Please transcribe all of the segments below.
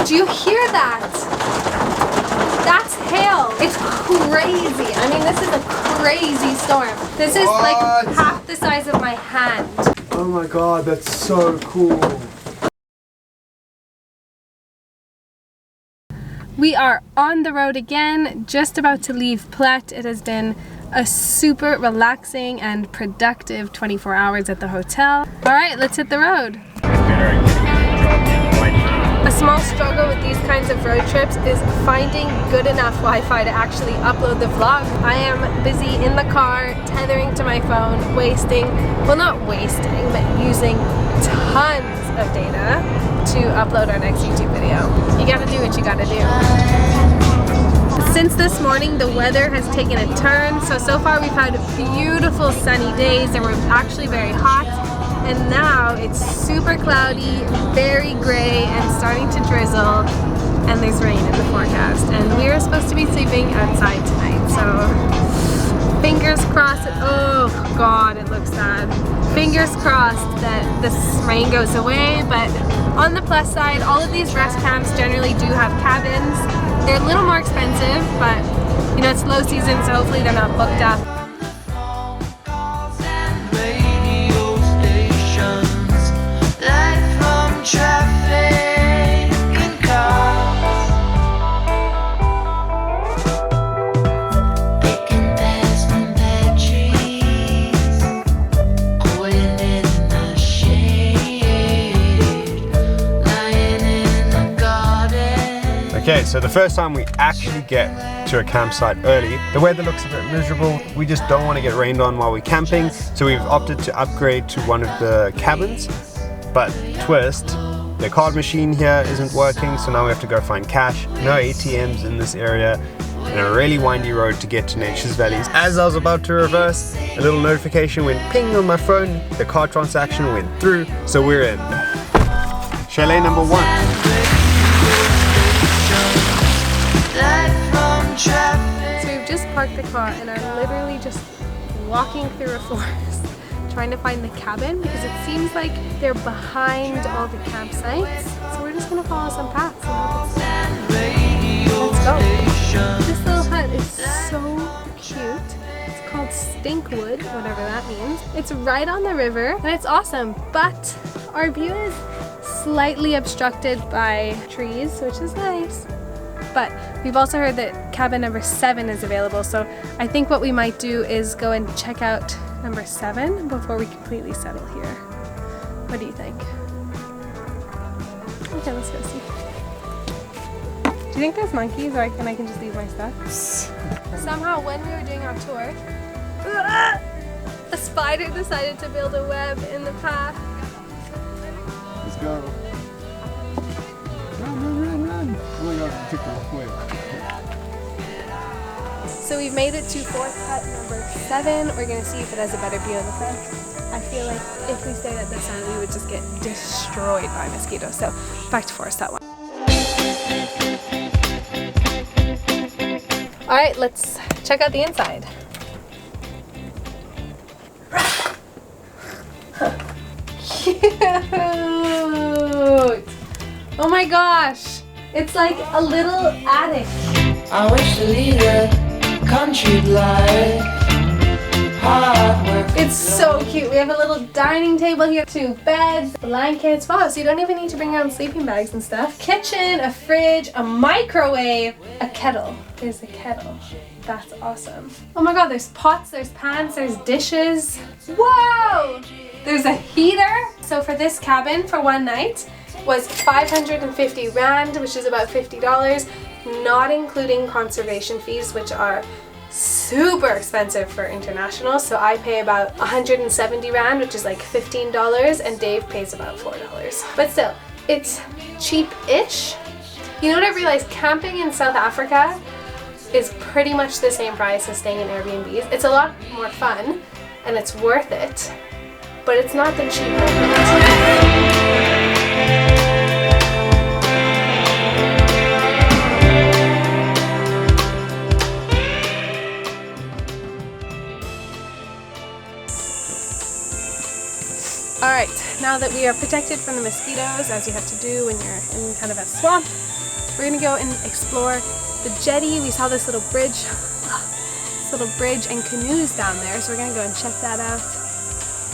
Do you hear that? That's hail. It's crazy. I mean, this is a crazy storm. This is like half the size of my hand. Oh my god, that's so cool. We are on the road again, just about to leave Plett. It has been a super relaxing and productive 24 hours at the hotel. All right, let's hit the road. A small struggle with these kinds of road trips is finding good enough Wi-Fi to actually upload the vlog. I am busy in the car, tethering to my phone, wasting, well not wasting, but using tons of data to upload our next YouTube video. You gotta do what you gotta do. Since this morning, the weather has taken a turn. So far we've had beautiful sunny days and we're actually very hot. And now it's super cloudy, very gray, and starting to drizzle. And there's rain in the forecast. And we are supposed to be sleeping outside tonight. So fingers crossed. Oh God, it looks sad. Fingers crossed that this rain goes away. But on the plus side, all of these rest camps generally do have cabins. They're a little more expensive, but you know, it's low season, so hopefully they're not booked up. Okay, so the first time we actually get to a campsite early, the weather looks a bit miserable. We just don't want to get rained on while we're camping, so we've opted to upgrade to one of the cabins. But twist, the card machine here isn't working, so now we have to go find cash. No ATMs in this area, and a really windy road to get to Nature's Valleys. As I was about to reverse, a little notification went ping on my phone. The card transaction went through, so we're in. Chalet number 1. So we've just parked the car and are literally just walking through a forest trying to find the cabin because it seems like they're behind all the campsites. So we're just gonna follow some paths and let's go. This little hut is so cute. It's called Stinkwood, whatever that means. It's right on the river and it's awesome, but our view is slightly obstructed by trees, which is nice. But we've also heard that cabin number 7 is available, so I think what we might do is go and check out number 7 before we completely settle here. What do you think? Okay, let's go see. Do you think there's monkeys, or I can just leave my stuff? Somehow when we were doing our tour, a spider decided to build a web in the path. Let's go. So we've made it to fourth hut number 7. We're gonna see if it has a better view of the place. I feel like if we stayed at this one, we would just get destroyed by mosquitoes. So back to forest hut 1. All right, let's check out the inside. Cute! Oh my gosh! It's like a little attic. I wish to lead a country life. Hard work. It's so cute. We have a little dining table here, 2 beds, blankets. Wow, so you don't even need to bring your own sleeping bags and stuff. Kitchen, a fridge, a microwave, a kettle. There's a kettle. That's awesome. Oh my god, there's pots, there's pans, there's dishes. Whoa! There's a heater. So for this cabin for one night was 550 Rand, which is about $50, not including conservation fees, which are super expensive for international. So I pay about 170 Rand, which is like $15, and Dave pays about $4. But still, it's cheap-ish. You know what I realized? Camping in South Africa is pretty much the same price as staying in Airbnbs. It's a lot more fun, and it's worth it, but it's not the cheapest. All right, now that we are protected from the mosquitoes, as you have to do when you're in kind of a swamp, we're gonna go and explore the jetty. We saw this little bridge and canoes down there, so we're gonna go and check that out.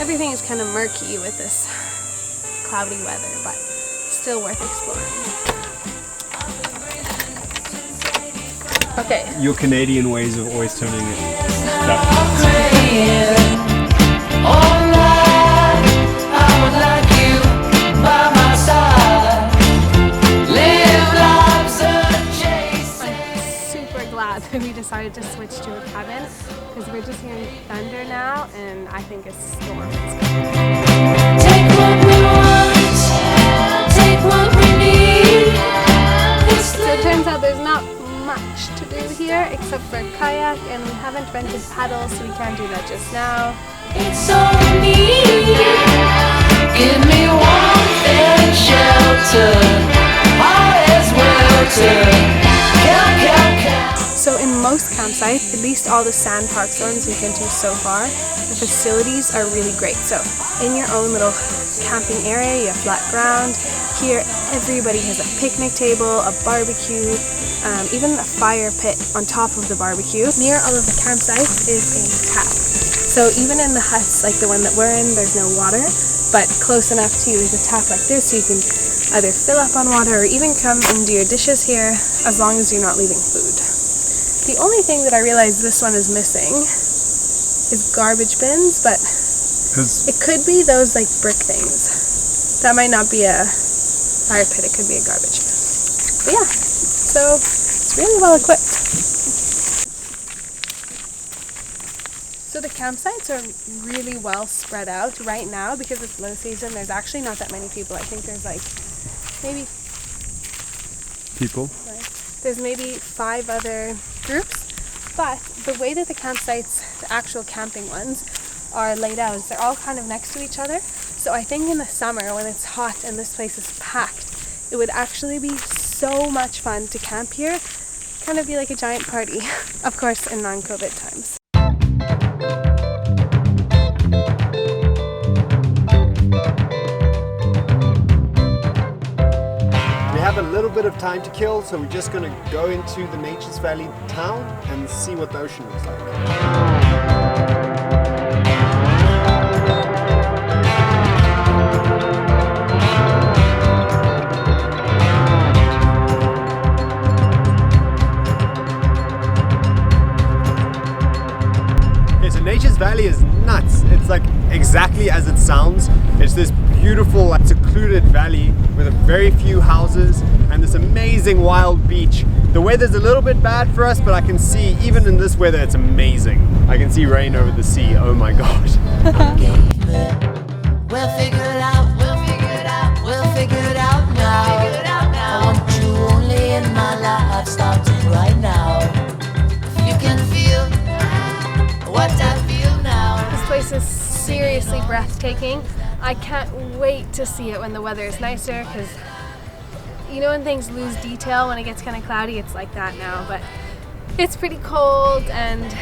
Everything is kind of murky with this cloudy weather, but still worth exploring. Okay. Your Canadian ways of always turning it stuff. We decided to switch to a cabin because we're just hearing thunder now, and I think a storm is coming. Take what we want, take what we need. So it turns out there's not much to do here except for a kayak, and we haven't rented paddles, so we can't do that just now. It's all we need. Give me warmth and shelter. All is welter. So in most campsites, at least all the SANPARK ones we've been to so far, the facilities are really great. So in your own little camping area, you have flat ground. Here, everybody has a picnic table, a barbecue, even a fire pit on top of the barbecue. Near all of the campsites is a tap. So even in the huts, like the one that we're in, there's no water, but close enough to you is a tap like this, so you can either fill up on water or even come and do your dishes here, as long as you're not leaving food. The only thing that I realized this one is missing is garbage bins, but it could be those like brick things. That might not be a fire pit, it could be a garbage. But yeah, so it's really well equipped. So the campsites are really well spread out right now because it's low season. There's actually not that many people. I think there's like maybe people. There's maybe 5 other groups, but the way that the campsites, the actual camping ones, are laid out is they're all kind of next to each other. So I think in the summer when it's hot and this place is packed, it would actually be so much fun to camp here. Kind of be like a giant party, of course in non-COVID times. We have a little bit of time to kill, so we're just going to go into the Nature's Valley town and see what the ocean looks like. Okay, so Nature's Valley is nuts. It's like exactly as it sounds. It's this beautiful, secluded valley with very few houses and this amazing wild beach. The weather's a little bit bad for us, but I can see even in this weather it's amazing. I can see rain over the sea. Oh my gosh. We'll figure it out, we'll figure it out, we'll figure it out now. I want you only in my life, starting right now. You can feel what I feel now. This place is seriously breathtaking. I can't wait to see it when the weather is nicer, because you know when things lose detail when it gets kind of cloudy, it's like that now, but it's pretty cold and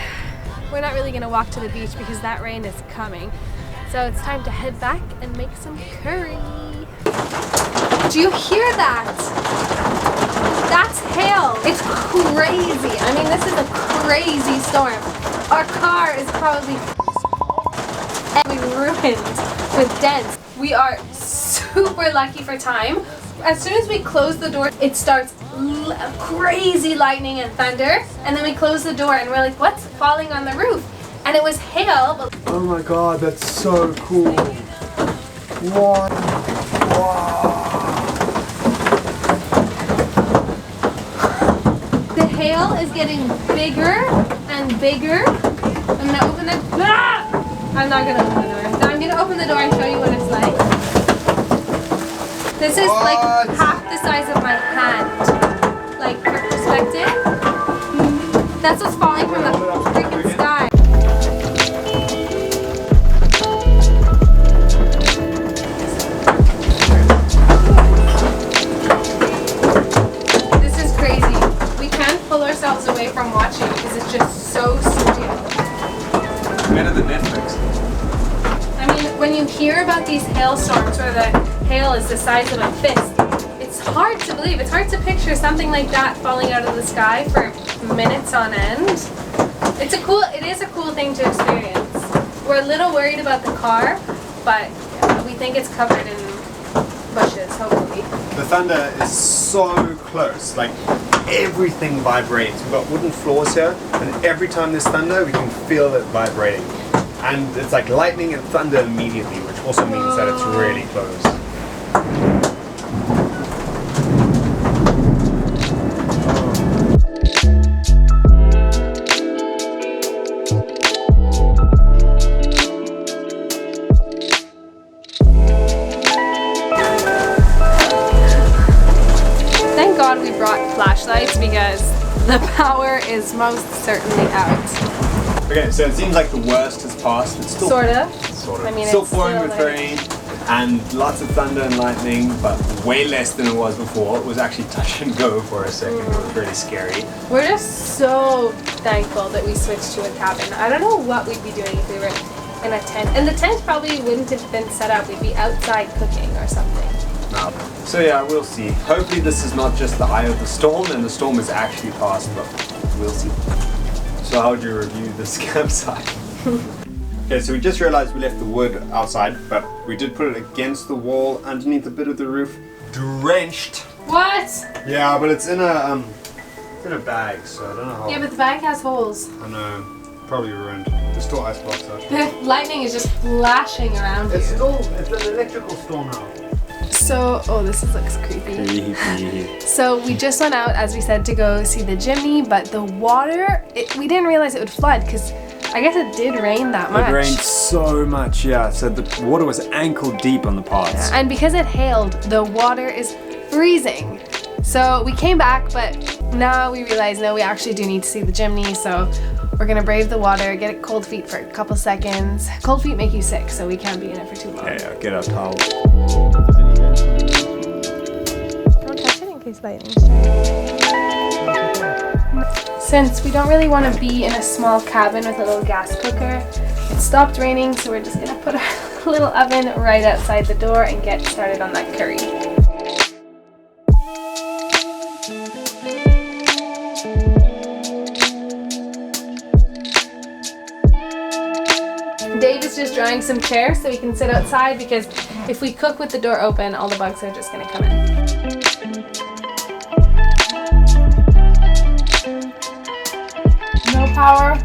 we're not really going to walk to the beach because that rain is coming. So it's time to head back and make some curry. Do you hear that? That's hail. It's crazy. I mean, this is a crazy storm. Our car is probably ruined with dents. We are super lucky for time. As soon as we close the door, it starts crazy lightning and thunder, and then we close the door and we're like, what's falling on the roof? And it was hail. But oh my god, that's so cool. What? Wow. The hail is getting bigger and bigger. I'm gonna open the I'm not gonna open the door. No, I'm gonna open the door and show you what it's like. This is like half the size of my hand. Like for perspective. That's what's falling from the freaking sky. This is crazy. We can't pull ourselves away from watching because it's just so surreal. Better than Netflix. I mean, when you hear about these hailstorms where the hail is the size of a fist, it's hard to believe. It's hard to picture something like that falling out of the sky for minutes on end. It is a cool thing to experience. We're a little worried about the car, but we think it's covered in bushes, hopefully. The thunder is so close, like everything vibrates. We've got wooden floors here, and every time there's thunder, we can feel it vibrating. And it's like lightning and thunder immediately, which also means that it's really close. Thank God we brought flashlights because the power is most certainly out. Okay, so it seems like the worst has passed. It's still Sort of. I mean, still pouring with rain and lots of thunder and lightning, but way less than it was before. It was actually touch and go for a second. It was really scary. We're just so thankful that we switched to a cabin. I don't know what we'd be doing if we were in a tent. And the tent probably wouldn't have been set up. We'd be outside cooking or something. No. So yeah, we'll see. Hopefully this is not just the eye of the storm and the storm is actually past, but we'll see. So how would you review this campsite? Okay, so we just realized we left the wood outside, but we did put it against the wall underneath a bit of the roof, drenched. What? Yeah, but it's in a bag, so I don't know how. Yeah, but the bag has holes. I know, probably ruined. There's still ice blocks actually. The lightning is just flashing around It's you. an electrical storm now. So, oh, this looks creepy. So we just went out, as we said, to go see the chimney, but the water, we didn't realize it would flood because I guess it did rain that much. It rained so much, yeah. So the water was ankle deep on the paths. And because it hailed, the water is freezing. So we came back, but now we realize, no, we actually do need to see the chimney. So we're gonna brave the water, get cold feet for a couple seconds. Cold feet make you sick, so we can't be in it for too long. Yeah, get our towel. Don't touch it in case lightning strikes. Since we don't really want to be in a small cabin with a little gas cooker, it stopped raining, so we're just gonna put our little oven right outside the door and get started on that curry. Dave is just drying some chairs so we can sit outside because if we cook with the door open, all the bugs are just gonna come in. No power,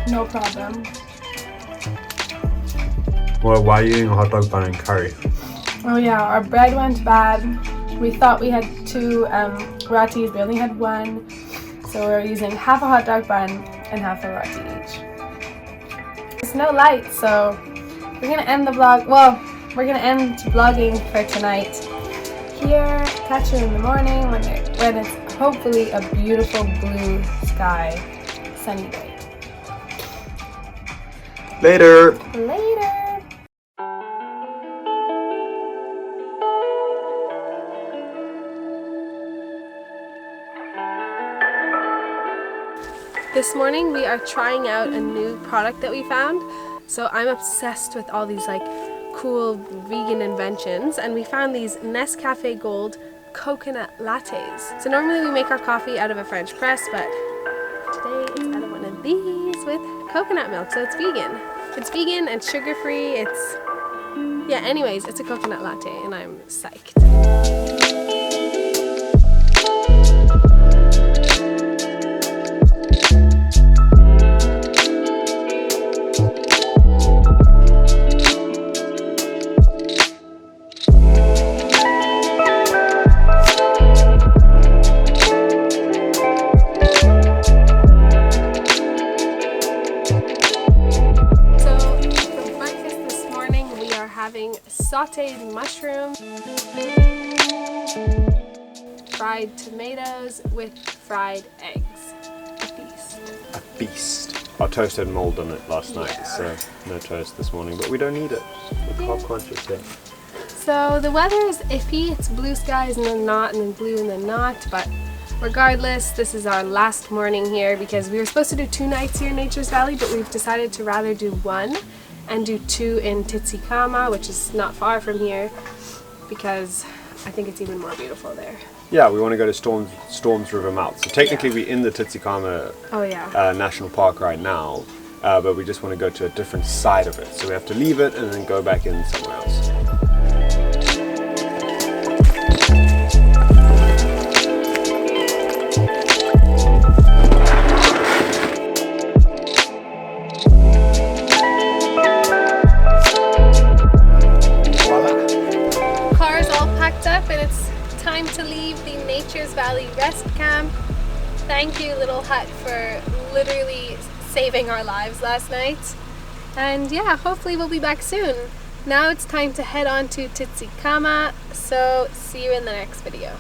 no problem. Well, why are you eating a hot dog bun and curry? Oh yeah, our bread went bad. We thought we had 2 rotis, we only had 1. So we're using half a hot dog bun and half a roti each. There's no light, so we're gonna end the vlog. Well, we're gonna end vlogging for tonight here. Catch you in the morning when it's hopefully a beautiful blue sky, sunny day. Later. Later. This morning we are trying out a new product that we found. So I'm obsessed with all these like cool vegan inventions, and we found these Nescafe Gold coconut lattes. So normally we make our coffee out of a French press, but today it's out of one of these with coconut milk, so it's vegan. It's vegan and sugar-free. Anyways, it's a coconut latte and I'm psyched. Sauteed mushroom, fried tomatoes with fried eggs. A feast. A feast. I toasted mold on it last night, so no toast this morning, but we don't need it. We're carb conscious yet. So the weather is iffy. It's blue skies and then not, and then blue and then not, but regardless, this is our last morning here because we were supposed to do 2 nights here in Nature's Valley, but we've decided to rather do 1. and do 2 in Tizikama, which is not far from here, because I think it's even more beautiful there. Yeah, we want to go to Storms River Mouth. So technically we're in the Tizikama National Park right now, but we just want to go to a different side of it. So we have to leave it and then go back in somewhere else. Car's all packed up and it's time to leave the Nature's Valley Rest Camp. Thank you, Little Hut, for literally saving our lives last night. And yeah, hopefully we'll be back soon. Now it's time to head on to Tizikama, so see you in the next video.